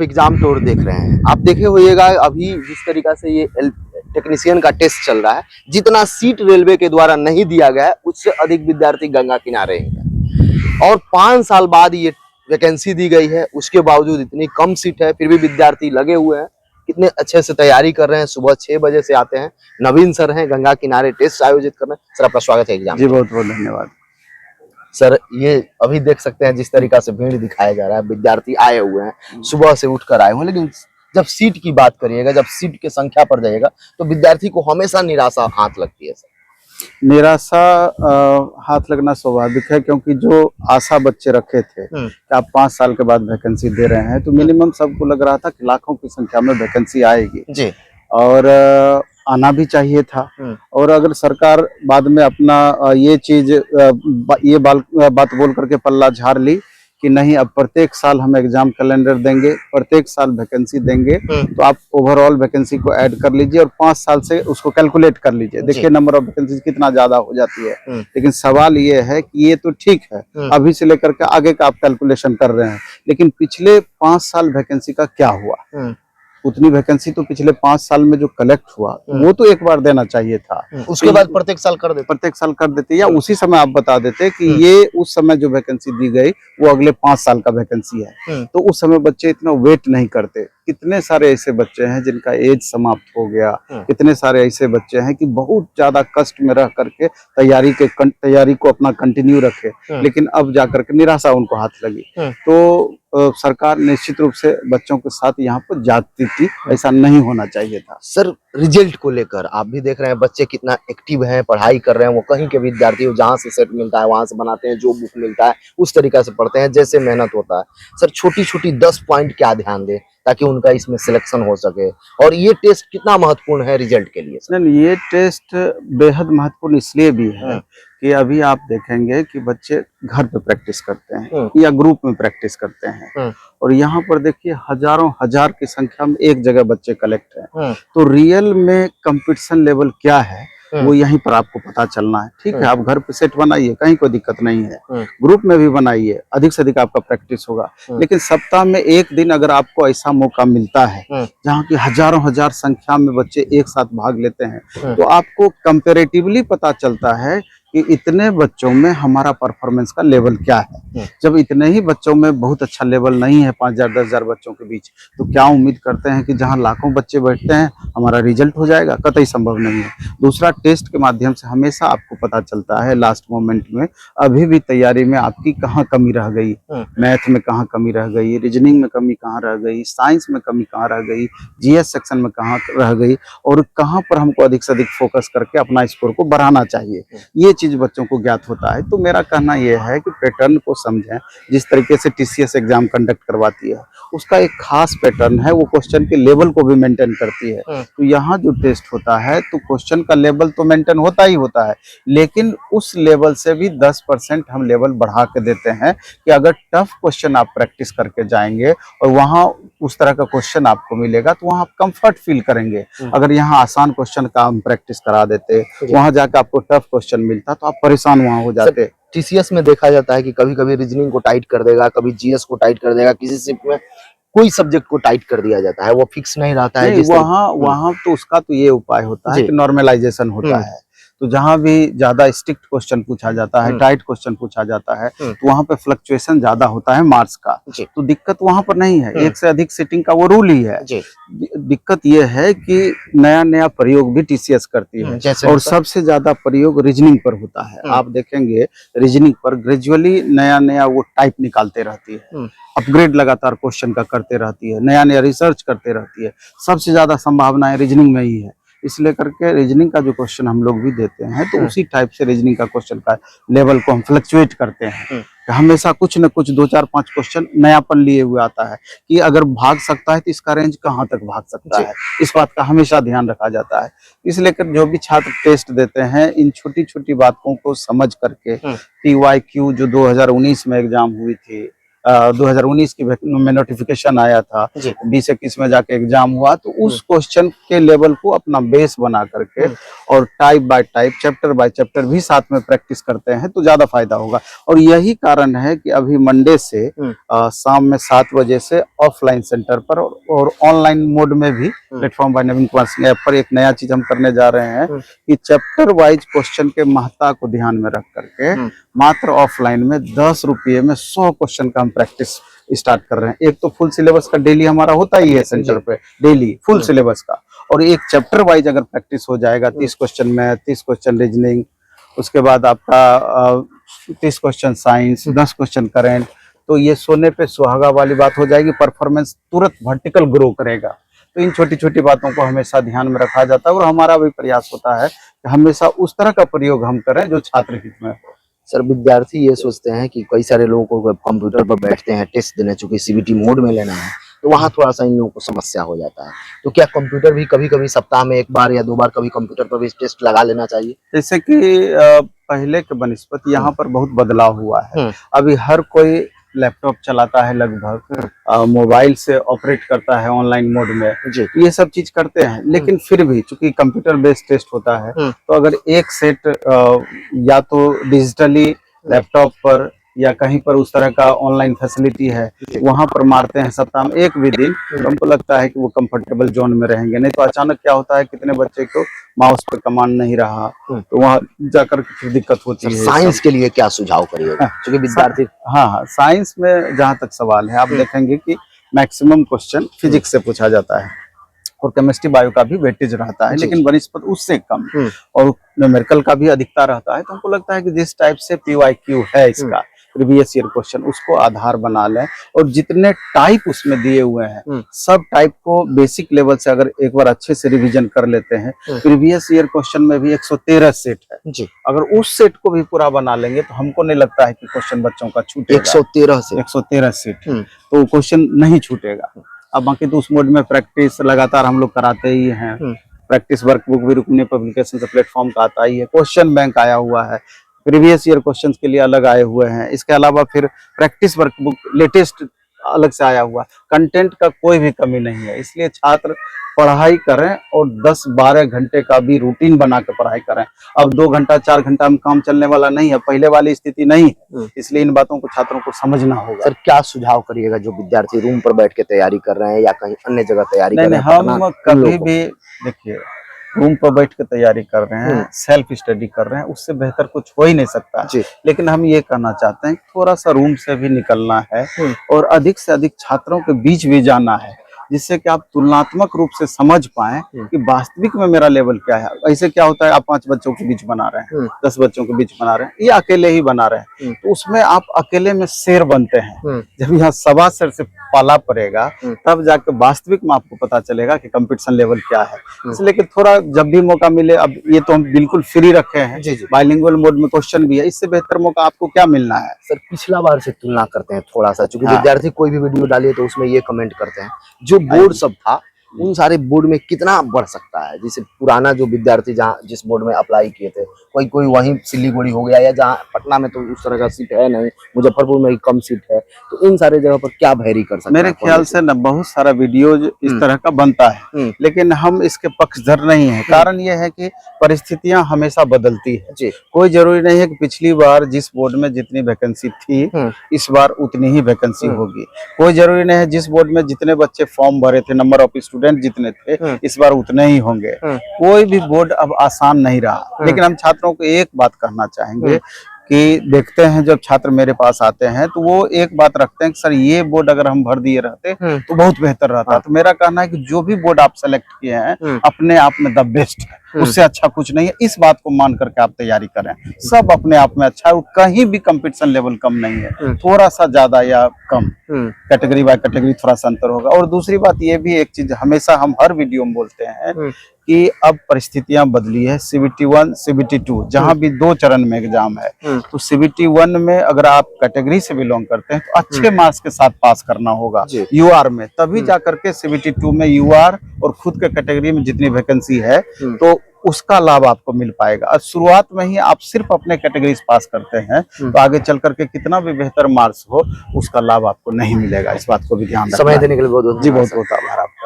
आप exam tour देख रहे हैं, आप देखे होइएगा अभी जिस तरीका से ये टेक्नीशियन का टेस्ट चल रहा है, जितना सीट रेलवे के द्वारा नहीं दिया गया है उससे अधिक विद्यार्थी गंगा किनारे हैं। और 5 साल बाद ये वैकेंसी दी गई है, उसके बावजूद इतनी कम सीट है, फिर भी विद्यार्थी लगे हुए हैं, कितने अच्छे से तैयारी कर रहे हैं। सुबह 6 बजे से आते हैं। नवीन सर हैं, गंगा किनारे टेस्ट आयोजित कर रहे हैं। सर आपका स्वागत है एग्जाम। जी बहुत बहुत धन्यवाद सर। ये अभी देख सकते हैं जिस तरीका से भीड़ दिखाया जा रहा है, विद्यार्थी आए हुए हैं, सुबह से उठकर आए हुए हैं, लेकिन जब सीट की बात करिएगा, जब सीट की संख्या पर जाइएगा तो विद्यार्थी को हमेशा निराशा हाथ लगती है। सर निराशा हाथ लगना स्वाभाविक है, क्योंकि जो आशा बच्चे रखे थे कि आप 5 साल के बाद वैकेंसी दे रहे हैं, तो मिनिमम सबको लग रहा था कि लाखों की संख्या में वैकेंसी आएगी जी, और आना भी चाहिए था। और अगर सरकार बाद में अपना ये चीज ये बात बोल करके पल्ला झाड़ ली कि नहीं अब प्रत्येक साल हम एग्जाम कैलेंडर देंगे, प्रत्येक साल वैकेंसी देंगे, तो आप ओवरऑल वैकेंसी को ऐड कर लीजिए और 5 साल से उसको कैलकुलेट कर लीजिए, देखिए नंबर ऑफ वैकेंसी कितना ज्यादा हो जाती है। लेकिन सवाल ये है कि ये तो ठीक है, अभी से लेकर के आगे का आप कैलकुलेशन कर रहे हैं, लेकिन पिछले 5 साल वैकेंसी का क्या हुआ? उतनी वैकेंसी तो पिछले 5 साल में जो कलेक्ट हुआ वो तो एक बार देना चाहिए था। उसके बाद प्रत्येक साल कर देते, या उसी समय आप बता देते कि ये उस समय जो वैकेंसी दी गई वो अगले 5 साल का वैकेंसी है, तो उस समय बच्चे इतना वेट नहीं करते। कितने सारे ऐसे बच्चे हैं जिनका एज समाप्त हो गया, कितने सारे ऐसे बच्चे हैं कि बहुत ज्यादा कष्ट में रह करके तैयारी को अपना कंटिन्यू रखे, लेकिन अब जाकर के निराशा उनको हाथ लगी। तो सरकार निश्चित रूप से बच्चों के साथ यहाँ पर जाती थी, ऐसा नहीं होना चाहिए था। सर रिजल्ट को लेकर आप भी देख रहे हैं बच्चे कितना एक्टिव हैं, पढ़ाई कर रहे हैं। वो कहीं के विद्यार्थी हो, जहाँ से सेट मिलता है वहां से बनाते हैं, जो बुक मिलता है उस तरीका से पढ़ते हैं, जैसे मेहनत होता है। सर छोटी छोटी 10 पॉइंट क्या ध्यान दें ताकि उनका इसमें सिलेक्शन हो सके, और ये टेस्ट कितना महत्वपूर्ण है रिजल्ट के लिए? नहीं, ये टेस्ट बेहद महत्वपूर्ण इसलिए भी है कि अभी आप देखेंगे कि बच्चे घर पे प्रैक्टिस करते हैं या ग्रुप में प्रैक्टिस करते हैं, और यहाँ पर देखिए हजारों हजार की संख्या में एक जगह बच्चे कलेक्ट हैं। तो रियल में कंपटीशन लेवल क्या है वो यहीं पर आपको पता चलना है। ठीक है, आप घर पे सेट बनाइए, कहीं कोई दिक्कत नहीं है, ग्रुप में भी बनाइए, अधिक से अधिक आपका प्रैक्टिस होगा। लेकिन सप्ताह में एक दिन अगर आपको ऐसा मौका मिलता है जहाँ की हजारों हजार संख्या में बच्चे एक साथ भाग लेते हैं, तो आपको कंपैरेटिवली पता चलता है कि इतने बच्चों में हमारा परफॉर्मेंस का लेवल क्या है। जब इतने ही बच्चों में बहुत अच्छा लेवल नहीं है 5000 10,000 बच्चों के बीच, तो क्या उम्मीद करते हैं कि जहां लाखों बच्चे बैठते हैं हमारा रिजल्ट हो जाएगा? कतई संभव नहीं है। दूसरा, टेस्ट के माध्यम से हमेशा आपको पता चलता है लास्ट मोमेंट में अभी भी तैयारी में आपकी कहाँ कमी रह गई, मैथ में कहाँ कमी रह गई, रीजनिंग में कमी कहाँ रह गई, साइंस में कमी कहाँ रह गई, जीएस सेक्शन में कहाँ रह गई, और कहाँ पर हमको अधिक से अधिक फोकस करके अपना स्कोर को बढ़ाना चाहिए। ये चीज बच्चों को ज्ञात होता है। तो मेरा कहना यह है कि पैटर्न को समझें। जिस तरीके से टीसीएस एग्जाम कंडक्ट करवाती है उसका एक खास पैटर्न है, वो क्वेश्चन के लेवल को भी मेंटेन करती है। तो यहाँ जो टेस्ट होता है तो क्वेश्चन का लेवल तो मेंटेन होता ही होता है, लेकिन उस लेवल से भी 10% हम लेवल बढ़ा के देते हैं कि अगर टफ क्वेश्चन आप प्रैक्टिस करके जाएंगे और वहाँ उस तरह का क्वेश्चन आपको मिलेगा तो वहाँ आप कंफर्ट फील करेंगे। अगर यहाँ आसान क्वेश्चन का हम प्रैक्टिस करा देते, वहाँ जाकर आपको टफ क्वेश्चन मिलता तो आप परेशान वहाँ हो जाते। टीसीएस में देखा जाता है कि कभी कभी रीजनिंग को टाइट कर देगा, कभी जीएस को टाइट कर देगा, किसी शिफ्ट में कोई सब्जेक्ट को टाइट कर दिया जाता है, वो फिक्स नहीं रहता है। वहाँ तो उसका तो ये उपाय होता है कि नॉर्मलाइजेशन होता है। तो जहाँ भी ज्यादा स्ट्रिक्ट क्वेश्चन पूछा जाता है, टाइट क्वेश्चन पूछा जाता है, तो वहाँ पे फ्लक्चुएशन ज्यादा होता है मार्क्स का। तो दिक्कत वहाँ पर नहीं है, एक से अधिक सीटिंग का वो रूल ही है। दिक्कत ये है कि नया नया प्रयोग भी टीसीएस करती है, और सबसे ज्यादा प्रयोग रीजनिंग पर होता है। आप देखेंगे रीजनिंग पर ग्रेजुअली नया नया वो टाइप निकालते रहती है, अपग्रेड लगातार क्वेश्चन का करते रहती है, नया नया रिसर्च करते रहती है। सबसे ज्यादा संभावनाएं रीजनिंग में ही है, इसलिए करके रीजनिंग का जो क्वेश्चन हम लोग भी देते हैं तो उसी टाइप से रीजनिंग का क्वेश्चन का लेवल को हम फ्लक्चुएट करते हैं। हमेशा कुछ न कुछ 2 4 5 क्वेश्चन नयापन लिए हुए आता है कि अगर भाग सकता है तो इसका रेंज कहाँ तक भाग सकता है, इस बात का हमेशा ध्यान रखा जाता है। इसलिए कर जो भी छात्र टेस्ट देते हैं इन छोटी छोटी बातों को समझ करके, PYQ जो 2019 में एग्जाम हुई थी 2019 की में नोटिफिकेशन आया था, जी। 2021 में जाके एग्जाम हुआ, तो उस क्वेश्चन के लेवल को अपना बेस बना करके और type bye type, chapter by chapter भी साथ में प्रैक्टिस करते हैं तो ज्यादा फायदा होगा। और यही कारण है कि अभी मंडे से शाम में 7 बजे से ऑफलाइन सेंटर पर और ऑनलाइन मोड में भी प्लेटफॉर्म बाय नवीन कुमार सिंह ऐप पर एक नया चीज हम करने जा रहे हैं कि चैप्टर वाइज क्वेश्चन के महत्ता को ध्यान में रख करके मात्र ऑफलाइन में 10 रुपये में 100 क्वेश्चन का हम प्रैक्टिस स्टार्ट कर रहे हैं। एक तो फुल सिलेबस का डेली हमारा होता ही है सेंटर पे, डेली फुल सिलेबस का, और एक चैप्टर वाइज अगर प्रैक्टिस हो जाएगा, 30 क्वेश्चन मैथ, 30 क्वेश्चन रीजनिंग, उसके बाद आपका 30 क्वेश्चन साइंस, 10 क्वेश्चन करेंट, तो ये सोने पे सुहागा वाली बात हो जाएगी। परफॉर्मेंस तुरंत वर्टिकल ग्रो करेगा। तो इन छोटी छोटी बातों को हमेशा ध्यान में रखा जाता है और हमारा भी प्रयास होता है कि हमेशा उस तरह का प्रयोग हम करें जो छात्र हित में हो। सर, विद्यार्थी ये सोचते हैं कि कई सारे लोगों को कंप्यूटर पर बैठते हैं टेस्ट देने, चूंकि सीबीटी मोड में लेना है तो वहाँ थोड़ा सा इन लोगों को समस्या हो जाता है। तो क्या कंप्यूटर भी कभी कभी सप्ताह में 1 बार या 2 बार कभी कंप्यूटर पर भी टेस्ट लगा लेना चाहिए? जैसे कि पहले के बनस्पत यहाँ पर बहुत बदलाव हुआ है। अभी हर कोई लैपटॉप चलाता है, लगभग मोबाइल से ऑपरेट करता है ऑनलाइन मोड में, ये सब चीज करते हैं। लेकिन फिर भी चूंकि कंप्यूटर बेस्ड टेस्ट होता है, तो अगर एक सेट या तो डिजिटली लैपटॉप पर या कहीं पर उस तरह का ऑनलाइन फैसिलिटी है, वहां पर मारते हैं सप्ताह में 1 भी दिन, तो हमको लगता है कि वो कंफर्टेबल जोन में रहेंगे। नहीं तो अचानक क्या होता है, कितने बच्चे को माउस पे कमांड नहीं रहा, तो वहां जाकर फिर दिक्कत होती है। साइंस के लिए क्या सुझाव करिएगा, क्योंकि विद्यार्थी हाँ, साइंस में जहां तक सवाल है, आप देखेंगे कि मैक्सिमम क्वेश्चन फिजिक्स से पूछा जाता है और केमिस्ट्री बायो का भी वेटेज रहता है, लेकिन वनस्पत उससे कम, और न्यूमेरिकल का भी अधिकता रहता है। तो हमको लगता है कि जिस टाइप से PYQ है इसका प्रीवियस ईयर क्वेश्चन, उसको आधार बना लें, और जितने टाइप उसमें दिए हुए हैं सब टाइप को बेसिक लेवल से अगर एक बार अच्छे से रिवीजन कर लेते हैं। प्रीवियस ईयर क्वेश्चन में भी 113 सेट है जी, अगर उस सेट को भी पूरा बना लेंगे तो हमको नहीं लगता है कि क्वेश्चन बच्चों का छूटेगा। 113 सेट तो क्वेश्चन नहीं छूटेगा। अब बाकी तो उस मोड में प्रैक्टिस लगातार हम लोग कराते ही हैं। प्रैक्टिस वर्कबुक भी रुकने पब्लिकेशन से प्लेटफॉर्म का आता ही है, क्वेश्चन बैंक आया हुआ है, प्रीवियस ईयर क्वेश्चंस के लिए अलग आए हुए हैं। इसके अलावा फिर प्रैक्टिस वर्कबुक लेटेस्ट अलग से आया हुआ है। कंटेंट का कोई भी कमी नहीं है, इसलिए छात्र पढ़ाई करें और 10-12 घंटे का भी रूटीन बना के पढ़ाई करें। अब 2 घंटा 4 घंटा में काम चलने वाला नहीं है, पहले वाली स्थिति नहीं है, इसलिए इन बातों को छात्रों को समझना होगा। सर, क्या सुझाव करिएगा जो विद्यार्थी रूम पर बैठ के तैयारी कर रहे हैं या कहीं अन्य जगह तैयारी कर रहे हैं? हम कभी भी देखिए, रूम पर बैठ के तैयारी कर रहे हैं, सेल्फ स्टडी कर रहे हैं, उससे बेहतर कुछ हो ही नहीं सकता। लेकिन हम ये कहना चाहते हैं थोड़ा सा रूम से भी निकलना है और अधिक से अधिक छात्रों के बीच भी जाना है, जिससे कि आप तुलनात्मक रूप से समझ पाएं कि वास्तविक में मेरा लेवल क्या है। ऐसे क्या होता है, आप 5 बच्चों के बीच बना रहे हैं, 10 बच्चों के बीच बना रहे हैं, या अकेले ही बना रहे हैं, तो उसमें आप अकेले में शेर बनते हैं। जब यहाँ 1.25 शेर से पाला पड़ेगा, तब जाके वास्तविक में आपको पता चलेगा कि कंपटीशन लेवल क्या है। इसलिए कि थोड़ा जब भी मौका मिले, अब ये तो हम बिल्कुल फ्री रखे हैं, बाइलिंगुअल मोड में क्वेश्चन भी है, इससे बेहतर मौका आपको क्या मिलना है? सर, पिछला बार से तुलना करते हैं थोड़ा सा, क्योंकि विद्यार्थी कोई भी वीडियो डालिए तो उसमें ये कमेंट करते हैं जो बोर्ड सब था उन सारे बोर्ड में कितना बढ़ सकता है। जैसे पुराना जो विद्यार्थी जहाँ जिस बोर्ड में अप्लाई किए थे, कोई वहीं सिलीगुड़ी हो गया, या जहाँ पटना में तो उस तरह का सीट है नहीं, मुजफ्फरपुर में ही कम सीट है, तो इन सारे जगह पर क्या वेरी कर सकते हैं? मेरे ख्याल से न बहुत सारा वीडियो इस तरह का बनता है, लेकिन हम इसके पक्षधर नहीं है। कारण ये है कि परिस्थितियां हमेशा बदलती है। कोई जरूरी नहीं है कि पिछली बार जिस बोर्ड में जितनी वैकेंसी थी इस बार उतनी ही वैकेंसी होगी। कोई जरूरी नहीं है जिस बोर्ड में जितने बच्चे फॉर्म भरे थे, नंबर ऑफ स्टूडेंट जितने थे, इस बार उतने ही होंगे। कोई भी बोर्ड अब आसान नहीं रहा। लेकिन हम छात्रों को एक बात कहना चाहेंगे कि देखते हैं जब छात्र मेरे पास आते हैं तो वो एक बात रखते हैं कि सर ये बोर्ड अगर हम भर दिए रहते तो बहुत बेहतर रहता। तो मेरा कहना है कि जो भी बोर्ड आप सेलेक्ट किए हैं अपने आप में द बेस्ट है, उससे अच्छा कुछ नहीं है। इस बात को मान करके आप तैयारी करें, सब अपने आप में अच्छा है, कहीं भी कंपटीशन लेवल कम नहीं है। थोड़ा सा ज्यादा या कम कैटेगरी बाय कैटेगरी थोड़ा सा अंतर होगा। और दूसरी बात ये भी एक चीज हमेशा हम हर वीडियो में बोलते हैं कि अब परिस्थितियां बदली है। CBT 1 CBT 2 जहां भी 2 चरण में एग्जाम है, तो CBT 1 में अगर आप कैटेगरी से बिलोंग करते हैं तो अच्छे मार्क्स के साथ पास करना होगा UR में, तभी जाकर के CBT 2 में UR और खुद के कैटेगरी में जितनी वैकेंसी है तो उसका लाभ आपको मिल पाएगा। और शुरुआत में ही आप सिर्फ अपने कैटेगरीज पास करते हैं तो आगे चल करके कितना भी बेहतर मार्क्स हो उसका लाभ आपको नहीं मिलेगा। इस बात को भी ध्यान रखना समय है। देने के लिए बहुत बहुत जी धन्यवाद बहुत बहुत आभार आपका।